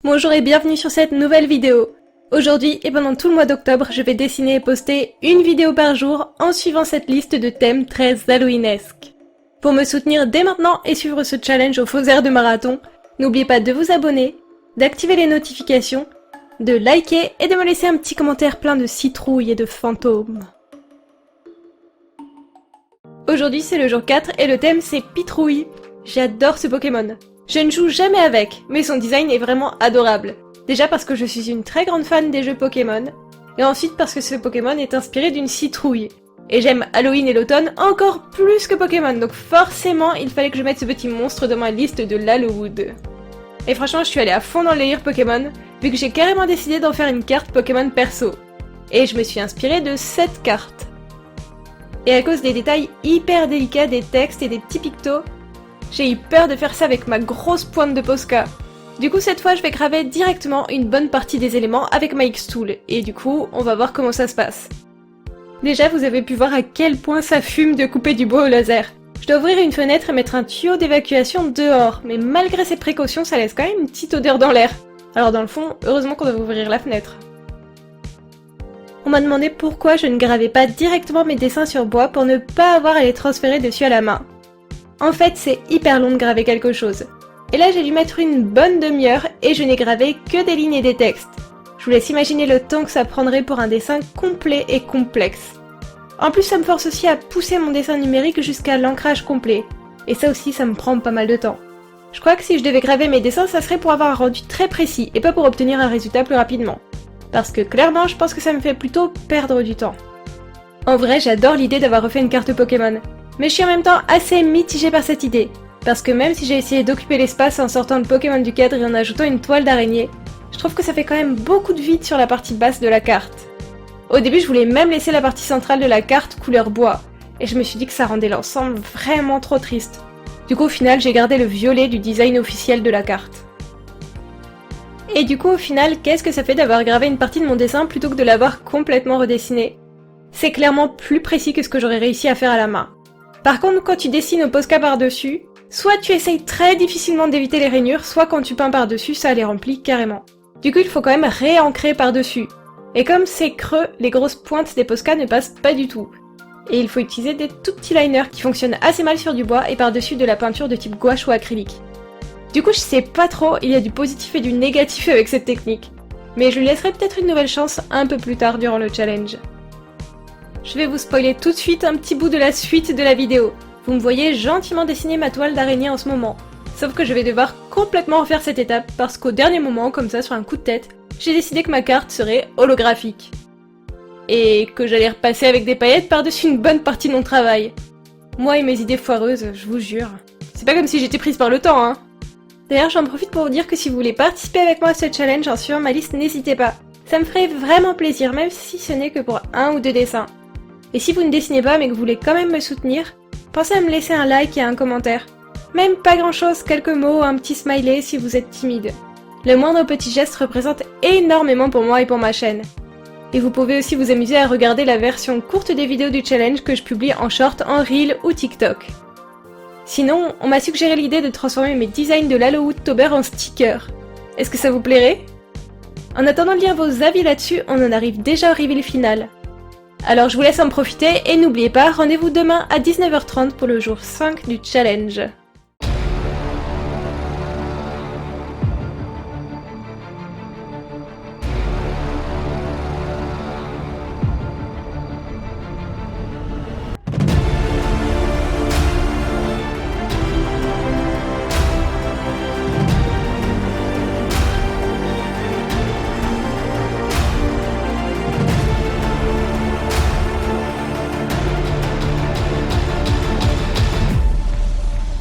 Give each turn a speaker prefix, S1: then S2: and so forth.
S1: Bonjour et bienvenue sur cette nouvelle vidéo. Aujourd'hui et pendant tout le mois d'octobre, je vais dessiner et poster une vidéo par jour en suivant cette liste de thèmes très halloweenesques. Pour me soutenir dès maintenant et suivre ce challenge au faux air de marathon, n'oubliez pas de vous abonner, d'activer les notifications, de liker et de me laisser un petit commentaire plein de citrouilles et de fantômes. Aujourd'hui c'est le jour 4 et le thème c'est Pitrouille. J'adore ce Pokémon. Je ne joue jamais avec, mais son design est vraiment adorable. Déjà parce que je suis une très grande fan des jeux Pokémon, et ensuite parce que ce Pokémon est inspiré d'une citrouille. Et j'aime Halloween et l'automne encore plus que Pokémon, donc forcément il fallait que je mette ce petit monstre dans ma liste de l'Hallowwood. Et franchement je suis allée à fond dans le délire Pokémon, vu que j'ai carrément décidé d'en faire une carte Pokémon perso. Et je me suis inspirée de cette carte. Et à cause des détails hyper délicats des textes et des petits pictos, j'ai eu peur de faire ça avec ma grosse pointe de Posca. Du coup cette fois je vais graver directement une bonne partie des éléments avec ma X-Tool, et du coup on va voir comment ça se passe. Déjà vous avez pu voir à quel point ça fume de couper du bois au laser. Je dois ouvrir une fenêtre et mettre un tuyau d'évacuation dehors, mais malgré ces précautions ça laisse quand même une petite odeur dans l'air. Alors dans le fond, heureusement qu'on doit ouvrir la fenêtre. On m'a demandé pourquoi je ne gravais pas directement mes dessins sur bois pour ne pas avoir à les transférer dessus à la main. En fait, c'est hyper long de graver quelque chose. Et là, j'ai dû mettre une bonne demi-heure et je n'ai gravé que des lignes et des textes. Je vous laisse imaginer le temps que ça prendrait pour un dessin complet et complexe. En plus, ça me force aussi à pousser mon dessin numérique jusqu'à l'ancrage complet. Et ça aussi, ça me prend pas mal de temps. Je crois que si je devais graver mes dessins, ça serait pour avoir un rendu très précis et pas pour obtenir un résultat plus rapidement. Parce que clairement, je pense que ça me fait plutôt perdre du temps. En vrai, j'adore l'idée d'avoir refait une carte Pokémon. Mais je suis en même temps assez mitigée par cette idée, parce que même si j'ai essayé d'occuper l'espace en sortant le Pokémon du cadre et en ajoutant une toile d'araignée, je trouve que ça fait quand même beaucoup de vide sur la partie basse de la carte. Au début je voulais même laisser la partie centrale de la carte couleur bois, et je me suis dit que ça rendait l'ensemble vraiment trop triste. Du coup au final j'ai gardé le violet du design officiel de la carte. Et du coup au final, qu'est-ce que ça fait d'avoir gravé une partie de mon dessin plutôt que de l'avoir complètement redessiné? C'est clairement plus précis que ce que j'aurais réussi à faire à la main. Par contre, quand tu dessines au Posca par-dessus, soit tu essayes très difficilement d'éviter les rainures, soit quand tu peins par-dessus, ça les remplit carrément. Du coup, il faut quand même réancrer par-dessus. Et comme c'est creux, les grosses pointes des Posca ne passent pas du tout. Et il faut utiliser des tout petits liners qui fonctionnent assez mal sur du bois et par-dessus de la peinture de type gouache ou acrylique. Du coup, je sais pas trop, il y a du positif et du négatif avec cette technique. Mais je lui laisserai peut-être une nouvelle chance un peu plus tard durant le challenge. Je vais vous spoiler tout de suite un petit bout de la suite de la vidéo. Vous me voyez gentiment dessiner ma toile d'araignée en ce moment. Sauf que je vais devoir complètement refaire cette étape parce qu'au dernier moment, comme ça sur un coup de tête, j'ai décidé que ma carte serait holographique. Et que j'allais repasser avec des paillettes par-dessus une bonne partie de mon travail. Moi et mes idées foireuses, je vous jure. C'est pas comme si j'étais prise par le temps, hein. D'ailleurs, j'en profite pour vous dire que si vous voulez participer avec moi à ce challenge en suivant ma liste, n'hésitez pas. Ça me ferait vraiment plaisir, même si ce n'est que pour 1 ou 2 dessins. Et si vous ne dessinez pas mais que vous voulez quand même me soutenir, pensez à me laisser un like et un commentaire. Même pas grand chose, quelques mots, un petit smiley si vous êtes timide. Le moindre petit geste représente énormément pour moi et pour ma chaîne. Et vous pouvez aussi vous amuser à regarder la version courte des vidéos du challenge que je publie en short, en reel ou TikTok. Sinon, on m'a suggéré l'idée de transformer mes designs de l'Hallowwoodtober en stickers. Est-ce que ça vous plairait? En attendant de lire vos avis là-dessus, on en arrive déjà au reveal final. Alors je vous laisse en profiter et n'oubliez pas, rendez-vous demain à 19h30 pour le jour 5 du challenge.